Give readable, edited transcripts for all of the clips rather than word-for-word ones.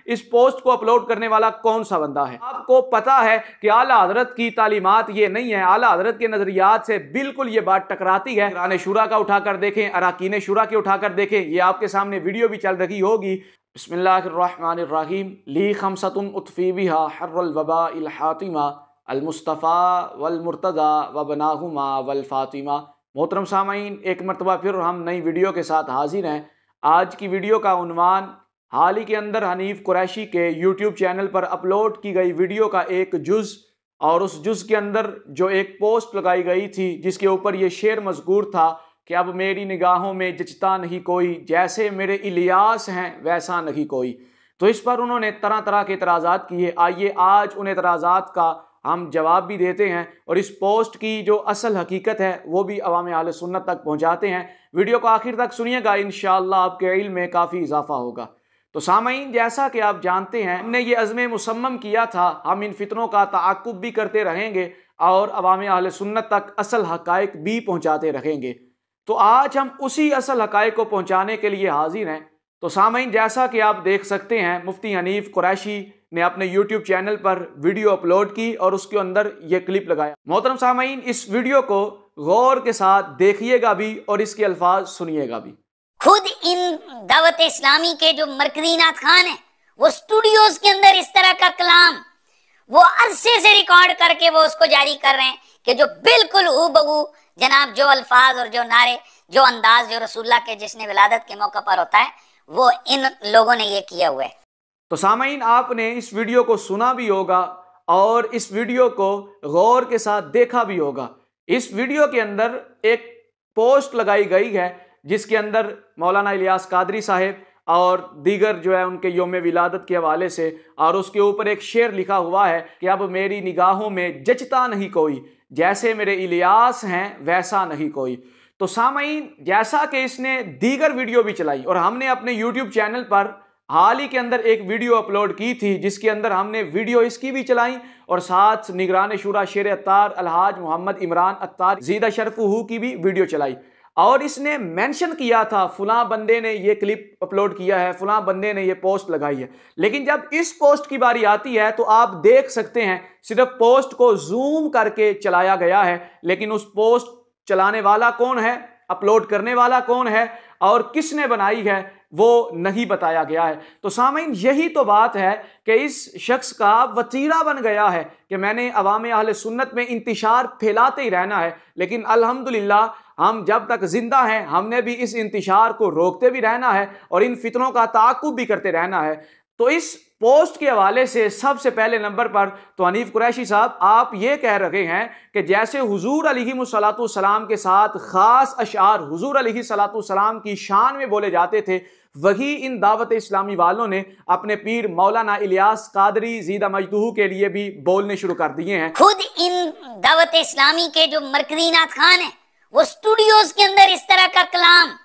इस पोस्ट को अपलोड करने वाला कौन सा बंदा है। आपको पता है कि आला हजरत की तालीमात ये नहीं है, आला हजरत के नजरियात से बिल्कुल ये बात टकराती है। निगरान शुरा का उठाकर देखें, अराकीन शुरा के उठाकर देखें, ये आपके सामने वीडियो भी चल रही होगी। बिस्मिल्लाहिर्रहमानिर्रहीम। ली खमसतुन उतफी बिहा हर्रल वबा इल हातिमा अल मुस्तफ़ा वल मुर्तज़ा व बनाहुमा वल फातिमा। मोहतरम सामाईन, एक मरतबा फिर हम नई वीडियो के साथ हाजिर हैं। आज की वीडियो का उन्वान हाल ही के अंदर हनीफ कुरैशी के यूट्यूब चैनल पर अपलोड की गई वीडियो का एक जुज़, और उस जुज़ के अंदर जो एक पोस्ट लगाई गई थी जिसके ऊपर ये शेर मज़कूर था कि अब मेरी निगाहों में जचता नहीं कोई, जैसे मेरे इलियास हैं वैसा नहीं कोई। तो इस पर उन्होंने तरह तरह के एतराज़ात किए। आइए आज उन एतराज़ात का हम जवाब भी देते हैं और इस पोस्ट की जो असल हकीकत है वो भी अवाम अहले सुन्नत तक पहुँचाते हैं। वीडियो को आखिर तक सुनिएगा, इंशाअल्लाह आपके इल्म में काफ़ी इजाफा होगा। तो सामाईन, जैसा कि आप जानते हैं, हमने ये अज़्म मुसम्मम किया था, हम इन फितनों का ताक़ुब भी करते रहेंगे और अवाम अहले सुन्नत तक असल हक़ाइक़ भी पहुँचाते रहेंगे। तो आज हम उसी असल हक़ाइक़ को पहुँचाने के लिए हाजिर हैं। तो सामाईन, जैसा कि आप देख सकते हैं, मुफ्ती हनीफ कुरैशी ने अपने यूट्यूब चैनल पर वीडियो अपलोड की और उसके अंदर ये क्लिप लगाया। मोहतरम सामाईन, इस वीडियो को गौर के साथ देखिएगा भी और इसके अल्फाज सुनिएगा भी। खुद इन दावत इस्लामी के जो मरकजी नात खान है, वो स्टूडियोज के अंदर इस तरह का कलाम वो अरसे से रिकॉर्ड करके वो उसको जारी कर रहे हैं कि जो बिल्कुल हूबहू जनाब जो अल्फाज और जो नारे जो अंदाज जो रसूलुल्लाह के जिसने विलादत के मौके पर होता है वो इन लोगों ने ये किया हुआ है। तो सामाईन, आपने इस वीडियो को सुना भी होगा और इस वीडियो को गौर के साथ देखा भी होगा। इस वीडियो के अंदर एक पोस्ट लगाई गई है जिसके अंदर मौलाना इलियास कादरी साहिब और दीगर जो है उनके योम विलादत के हवाले से, और उसके ऊपर एक शेर लिखा हुआ है कि अब मेरी निगाहों में जचता नहीं कोई, जैसे मेरे इलियास हैं वैसा नहीं कोई। तो सामाईन, जैसा कि इसने दीगर वीडियो भी चलाई और हमने अपने यूट्यूब चैनल पर हाल ही के अंदर एक वीडियो अपलोड की थी जिसके अंदर हमने वीडियो इसकी भी चलाई और साथ निगरान शुरा शेर अत्तार अलहाज मोहम्मद इमरान अत्तार ज़ीदा शरफुहू की भी वीडियो चलाई, और इसने मेंशन किया था फलां बंदे ने ये क्लिप अपलोड किया है, फलां बंदे ने ये पोस्ट लगाई है। लेकिन जब इस पोस्ट की बारी आती है तो आप देख सकते हैं सिर्फ पोस्ट को जूम करके चलाया गया है, लेकिन उस पोस्ट चलाने वाला कौन है, अपलोड करने वाला कौन है और किसने बनाई है वो नहीं बताया गया है। तो सामीन, यही तो बात है कि इस शख्स का वतीरा बन गया है कि मैंने अवाम अहले सुन्नत में इंतिशार फैलाते ही रहना है, लेकिन अल्हम्दुलिल्लाह हम जब तक जिंदा हैं हमने भी इस इंतिशार को रोकते भी रहना है और इन फितनों का ताक़ुब भी करते रहना है। तो इस पोस्ट के हवाले से सबसे पहले नंबर पर तो हनीफ कुरैशी साहब आप ये कह रहे हैं कि जैसे हुजूर अलैहिस्सलातु सलाम के साथ खास अशार हुजूर अलैहिस्सलातु सलाम की शान में बोले जाते थे, वही इन दावत इस्लामी वालों ने अपने पीर मौलाना इलियास कादरी ज़ीदा मजदूहू के लिए भी बोलने शुरू कर दिए हैं। खुद इन दावत इस्लामी के जो मरकजी नात खान है वो स्टूडियोज के अंदर इस तरह का कलाम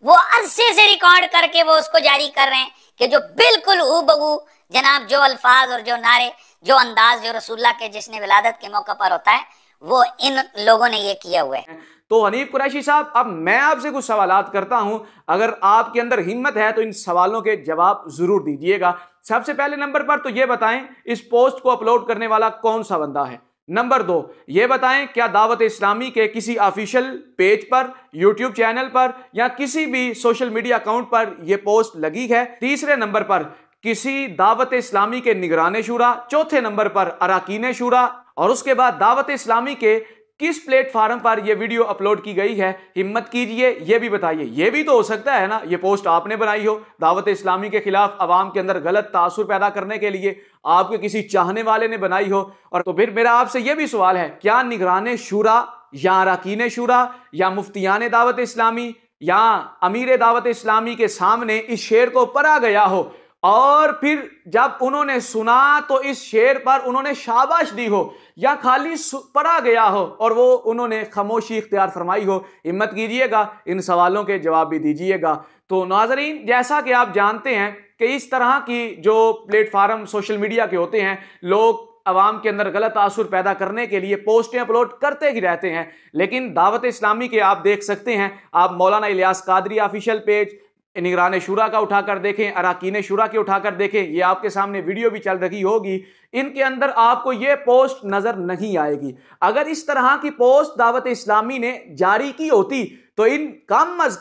वो अरसे से रिकॉर्ड करके वो उसको जारी कर रहे हैं कि जो बिल्कुल हूबहू जनाब जो अल्फाज और जो नारे जो अंदाज जो रसूलुल्लाह के जिसने विलादत के मौके पर होता है वो इन लोगों ने ये किया हुआ है। तो हनीफ कुरैशी साहब, अब मैं आपसे कुछ सवालात करता हूं, अगर आपके अंदर हिम्मत है तो इन सवालों के जवाब जरूर दीजिएगा। सबसे पहले नंबर पर तो ये बताएं इस पोस्ट को अपलोड करने वाला कौन सा बंदा है। नंबर 2, ये बताएं क्या दावत इस्लामी के किसी ऑफिशियल पेज पर, यूट्यूब चैनल पर या किसी भी सोशल मीडिया अकाउंट पर यह पोस्ट लगी है। तीसरे नंबर पर किसी दावत इस्लामी के निगरान शुरा, चौथे नंबर पर अराकीन शुरा, और उसके बाद दावत इस्लामी के किस प्लेटफार्म पर यह वीडियो अपलोड की गई है। हिम्मत कीजिए, यह भी बताइए। यह भी तो हो सकता है ना ये पोस्ट आपने बनाई हो, दावत इस्लामी के खिलाफ अवाम के अंदर गलत तासुर पैदा करने के लिए आपके किसी चाहने वाले ने बनाई हो। और तो फिर मेरा आपसे यह भी सवाल है, क्या निगरान शुरा या अराकीन शुरा या मुफ्तियान दावत इस्लामी या अमीर दावत इस्लामी के सामने इस शेर को पढ़ा गया हो और फिर जब उन्होंने सुना तो इस शेर पर उन्होंने शाबाश दी हो, या खाली पढ़ा गया हो और वो उन्होंने खामोशी इख्तियार फरमाई हो? हिम्मत कीजिएगा, इन सवालों के जवाब भी दीजिएगा। तो नाज़रीन, जैसा कि आप जानते हैं कि इस तरह की जो प्लेटफार्म सोशल मीडिया के होते हैं, लोग अवाम के अंदर गलत तासुर पैदा करने के लिए पोस्टें अपलोड करते ही रहते हैं। लेकिन दावत इस्लामी के आप देख सकते हैं, आप मौलाना इलियास कादरी ऑफिशियल पेज, निगरान शुरा का उठाकर देखें, अराकीन शुरा के उठाकर देखें, ये आपके सामने वीडियो भी चल रही होगी, इनके अंदर आपको ये पोस्ट नजर नहीं आएगी। अगर इस तरह की पोस्ट दावत इस्लामी ने जारी की होती तो इन कम अज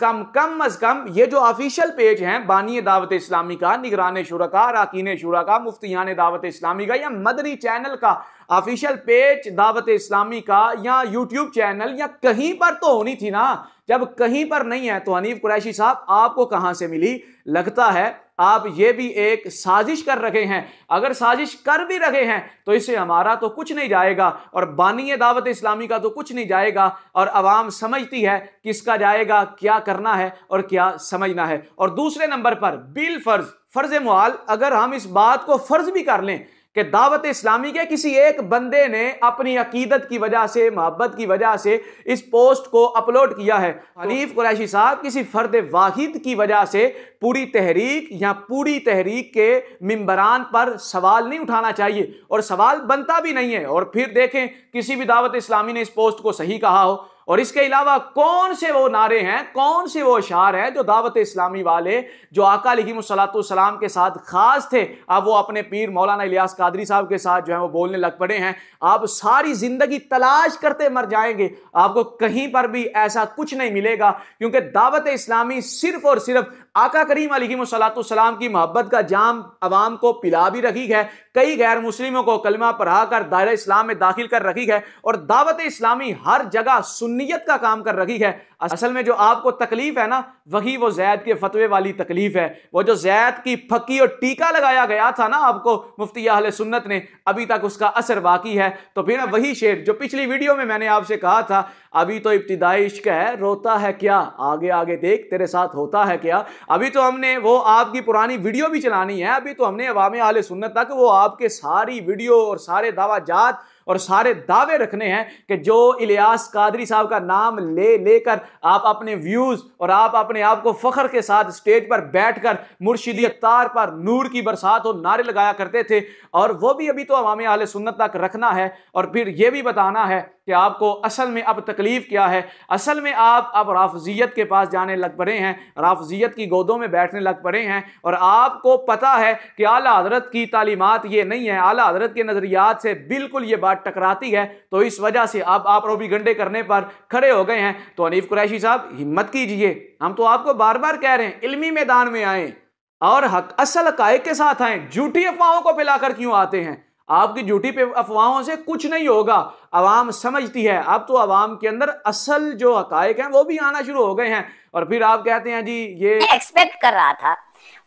कम ये जो ऑफिशियल पेज हैं बानी दावत इस्लामी का, निगरान शुरा का, अराकीन शुरा का, मुफ्तियान दावत इस्लामी का, या मदनी चैनल का ऑफिशियल पेज दावत इस्लामी का, या यूट्यूब चैनल, या कहीं पर तो होनी थी ना। जब कहीं पर नहीं है तो हनीफ कुरैशी साहब आपको कहां से मिली? लगता है आप ये भी एक साजिश कर रहे हैं। अगर साजिश कर भी रहे हैं तो इससे हमारा तो कुछ नहीं जाएगा और बानी दावत इस्लामी का तो कुछ नहीं जाएगा, और अवाम समझती है किसका जाएगा, क्या करना है और क्या समझना है। और दूसरे नंबर पर बिल फर्ज मुआल, अगर हम इस बात को फर्ज भी कर लें कि दावत इस्लामी के किसी एक बंदे ने अपनी अकीदत की वजह से, मोहब्बत की वजह से इस पोस्ट को अपलोड किया है, हनीफ कुरैशी साहब किसी फर्द वाहिद की वजह से पूरी तहरीक या पूरी तहरीक के मिंबरान पर सवाल नहीं उठाना चाहिए, और सवाल बनता भी नहीं है। और फिर देखें किसी भी दावत इस्लामी ने इस पोस्ट को सही कहा हो, और इसके अलावा कौन से वो नारे हैं, कौन से वो अशार हैं जो दावत इस्लामी वाले जो आका अलैहिस्सलाम के साथ खास थे, अब वो अपने पीर मौलाना इलियास कादरी साहब के साथ जो है वो बोलने लग पड़े हैं। आप सारी जिंदगी तलाश करते मर जाएंगे, आपको कहीं पर भी ऐसा कुछ नहीं मिलेगा, क्योंकि दावत इस्लामी सिर्फ और सिर्फ आका करीम अलैहिस्सलाम की मोहब्बत का जाम अवाम को पिला भी रखी है, कई गैर मुस्लिमों को कलमा पढ़ाकर दायरा इस्लाम में दाखिल कर रखी है, और दावत इस्लामी हर जगह सुन्नियत का काम कर रखी है। असल में जो आपको तकलीफ है ना, वही वो जैद के फतवे वाली तकलीफ है। वो जो जैद की फकी और टीका लगाया गया था ना आपको मुफ्ती अहले सुन्नत ने, अभी तक उसका असर बाकी है। तो फिर वही शेर जो पिछली वीडियो में मैंने आपसे कहा था, अभी तो इब्तिदाई इश्क है, रोता है क्या, आगे आगे देख तेरे साथ होता है क्या। अभी तो हमने वो आपकी पुरानी वीडियो भी चलानी है, अभी तो हमने अवाम अहले सुन्नत तक वो आपके सारी वीडियो और सारे दावाजात और सारे दावे रखने हैं कि जो इलियास कादरी साहब का नाम लेकर आप अपने व्यूज और आप अपने आप को फख्र के साथ स्टेज पर बैठकर मुर्शिदी अत्तार पर नूर की बरसात और नारे लगाया करते थे, और वो भी अभी तो अवाम अहले सुन्नत तक रखना है। और फिर यह भी बताना है कि आपको असल में अब तकलीफ क्या है। असल में आप अब राफजियत के पास जाने लग पड़े हैं, राफजियत की गोदों में बैठने लग पड़े हैं, और आपको पता है कि आला हजरत की तालीमात ये नहीं है, आला हजरत के नजरियात से बिल्कुल ये बात टकराती है। तो इस वजह से अब आप प्रोपेगेंडे करने पर खड़े हो गए हैं। तो हनीफ कुरैशी साहब हिम्मत कीजिए, हम तो आपको बार बार कह रहे हैं इल्मी मैदान में आए और हक असल हकायक के साथ आए, झूठी अफवाहों को फैलाकर क्यों आते हैं? आपकी झूठी पे अफवाहों से कुछ नहीं होगा, अवाम समझती है। अब तो अवाम के अंदर असल जो हकायक हैं वो भी आना शुरू हो गए हैं, और फिर आप कहते हैं जी ये एक्सपेक्ट कर रहा था।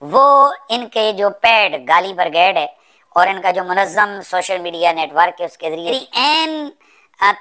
वो इनके जो पेड गाली ब्रिगेड है और इनका जो मुनज़्ज़म सोशल मीडिया नेटवर्क है, उसके जरिए एन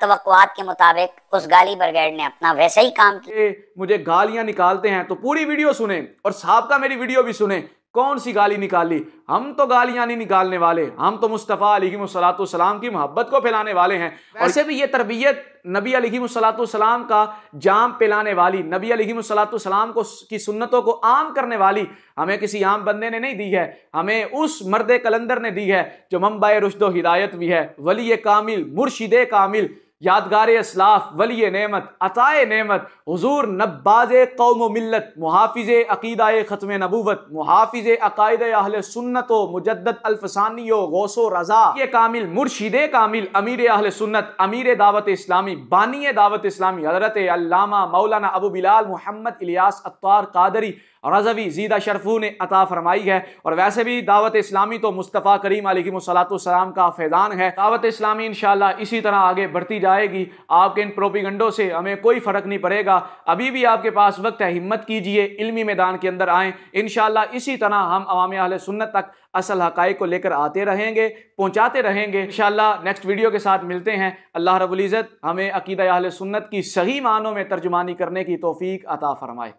तवक्कुआत के मुताबिक उस गाली ब्रिगेड ने अपना वैसे ही काम किया। मुझे गालियां निकालते हैं तो पूरी वीडियो सुने और साहब का मेरी वीडियो भी सुने, कौन सी गाली निकाली? हम तो गालियां नहीं निकालने वाले, हम तो मुस्तफ़ा अलैहिस्सलाम की मोहब्बत को फैलाने वाले हैं। वैसे भी ये तरबियत नबी अलैहिस्सलाम का जाम पिलाने वाली, नबी अलैहिस्सलाम को की सुन्नतों को आम करने वाली हमें किसी आम बंदे ने नहीं दी है, हमें उस मर्द कलंदर ने दी है जो मंबा रुश्द हिदायत भी है, वली कामिल, मुर्शिद कामिल, यादगार असलाफ, वली नेमत, अताए नेमत, हुजूर नब्बाज़े कौम मिल्लत, मुहाफिज़े अकीदाए ख़त्म नबूवत, मुहाफिज़े अकायदे अहले सुन्नतो, मुजद्दद अल्फसानियो, गौसो रज़ा, ये कामिल, मुर्शिदे कामिल, अमीर अहले सुन्नत, अमीर दावत इस्लामी, बानी दावत इस्लामी, हज़रत अल्लामा मौलाना अबू बिलाल मोहम्मद इलियास अत्तार कादरी रज़वी ज़ीदा शरफू ने अता फरमाई है। और वैसे भी दावत इस्लामी तो मुस्तफ़ा करीम अलैहिस्सलाम का फैज़ान है। दावत इस्लामी इंशाअल्लाह इसी तरह आगे बढ़ती जाएगी, आपके इन प्रोपेगेंडों से हमें कोई फ़र्क नहीं पड़ेगा। अभी भी आपके पास वक्त है, हिम्मत कीजिए, इल्मी मैदान के अंदर आएँ। इंशाअल्लाह इसी तरह हम अवाम अहले सुन्नत तक असल हक़ाइक़ को लेकर आते रहेंगे, पहुँचाते रहेंगे। इंशाअल्लाह नेक्स्ट वीडियो के साथ मिलते हैं। अल्लाह रब्बुल इज़्ज़त हमें अक़ीदा अहले सुन्नत की सही मानों में तर्जुमानी करने की तौफ़ीक अता फ़रमाए।